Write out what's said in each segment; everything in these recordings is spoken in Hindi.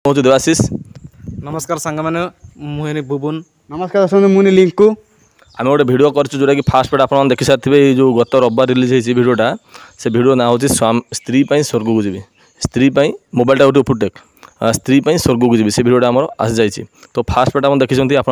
हूँ देवाशीष। नमस्कार सांग मैंने मुझे बुबुन। नमस्कार दर्शक मुझे लिंकू। आम गोटे भिडियो कर जोटा कि फास्ट पार्ट आप देखी सारे जो गत रविवार रिलीज होती भिडियोटा से भिडियो ना हूँ स्त्री स्वर्ग को जी स्त्री मोबाइल गोटे फुटेक स्त्री स्वर्ग को जी से भिडियोटा आम आसी जाइए। तो फास्ट पार्ट आप देखते आप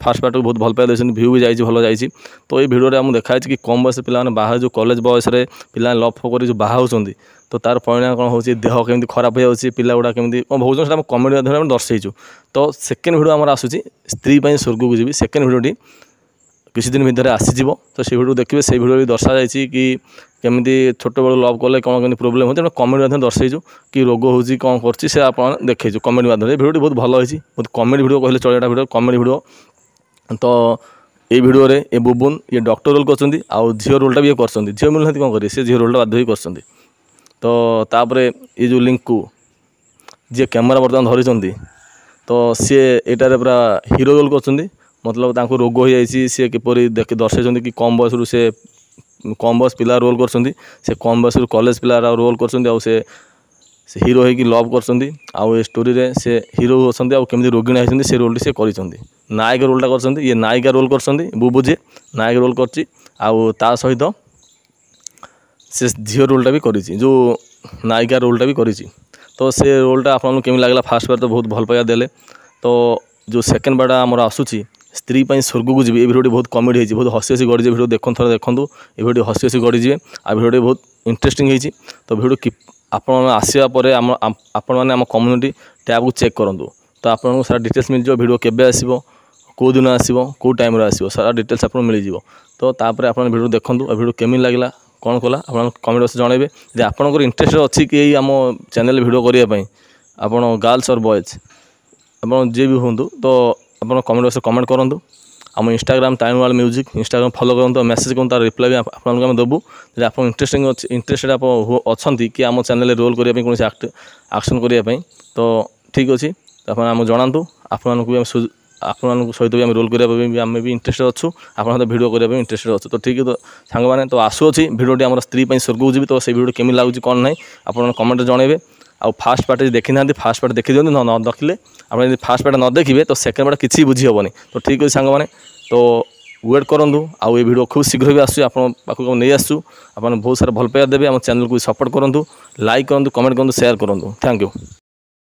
फास्ट पार्ट को बहुत भल पाई देखते भ्यू भी जाइए भल जाइए। तो ये भिडियो आमको देखाई कि कम बयस पे बाहर जो कॉलेज बयस पे लव फक जो बाहा होती तो तार परिणाम कौन हो देह केमी खराब हो जाए पिला गुड़ा केमी कौन भोजन से कमेडी माध्यम दर्शेचु। तो सेकेंड भिडियो आम आसूँ स्त्री स्वर्ग को जी सेकेंड भिडियोटी किसी दिन भितर आसीज। तो से भिडियो देखिए से भिडियो दर्शा जाइए कि केमी छोट बड़ लव कले कौन केमी प्रोब्लेम होती कमेडी माध्यम दर्शेचु कि रोग होची कौन कर आप देखु कमेडी माध्यम भिडियो बहुत भल होती बहुत कमेडी भिडियो कहले चलेटा भिडियो कमेडी भिडियो। तो ये भिडियो रे ये बुबुन ये डॉक्टर रोल कर झील रोलटा भी कर झील मिलना कौन करेंगे सी झील रोलटा बाध्य कर। तो तापर ये जो लिंकू जी कैमेरा बर्तमान धरी तो सी एटार पूरा हीरो रोल कर मतलब रोग हो जाए सी किपरि देख दर्शाई कि कम बयस से कम बयस पिला रोल कर कम बयस कॉलेज पिला रोल कर हीरो होगी लव कर स्टोरी रे से हीरो अच्छा केमी रोगिणी होती से रोल से कर नायक रोलटा कर ये नायिका रोल कर बुबू जी नायक रोल कर सहित से झील रोलटा भी करी जो नायिका रोलटा भी करी। तो से रोलटा आपको केमी लगला फास्ट बार तो बहुत भल पाइबा देले। तो जो सेकेंड बारटा आमर आसूँ स्त्री स्वर्ग को जी भिडियो बहुत कमेडी होती बहुत हसी हसी गढ़ी भिडियो देखो थोड़ा देखूँ ये भिडियो हसी हसी गढ़ी आ भिडियो बहुत इंटरेस्टिंग होती। तो भिडियो कि आसवापर आपण मैंने कम्युनिटी टैब को चेक करूँ तो आपको सारा डिटेल्स मिल जाए भिडियो केबे आसो कौ दिन आसो कौ टाइम आसो सारा डिटेल्स आपको मिल जाए। तो तापर आप भिडियो देखूँ भिडियो केमी लगला कौन कला आप कमेंट बॉक्स जनइबे जब आपंकर इंटरेस्ट अच्छी कि आम चैनल भिडियो करने आप गर्ल्स और बॉयज आप जी भी हूँ तो आप कमेंट बॉक्स कमेंट करूँ। आम इंस्टाग्राम टाइमवाल म्यूजिक इंस्टाग्राम फॉलो करूँ मेसेज करूँ तार रिप्लाई भी आपको देवु जब आप इंटरेस्टेड आप अच्छा कि आम चैनल रोल करने कौन एक्शन करने। तो ठीक अच्छे आप जनातु आपण सहित भी रोल करने आम भी इंटरेस्टेड अच्छु आप भिडियो करने इंटरेस्टेड अच्छु। तो ठीक है तो सांग मैंने तो आसूँ भिडियोटी आम स्त्री स्वर्ग को जी तो से भिडियो केमी लगुच कौन ना आप कमेंट जनइबे। आ फास्ट पार्ट देखी ना फास्ट पार्ट देखी दिखाते न देखिले आप फास्ट पार्ट न देखिए तो सेकेंड पार्ट किसी बुझी हेनी। तो ठीक अच्छे सांग मैंने तो वेट करूँ आउ ये भिडियो खूब शीघ्र भी आसूँ आप नहीं आसू आप बहुत सारा भल पाइबा देवे आम चैनल को सपोर्ट करूँ लाइक करूँ कमेंट करूँ शेयर करूँ। Thank you.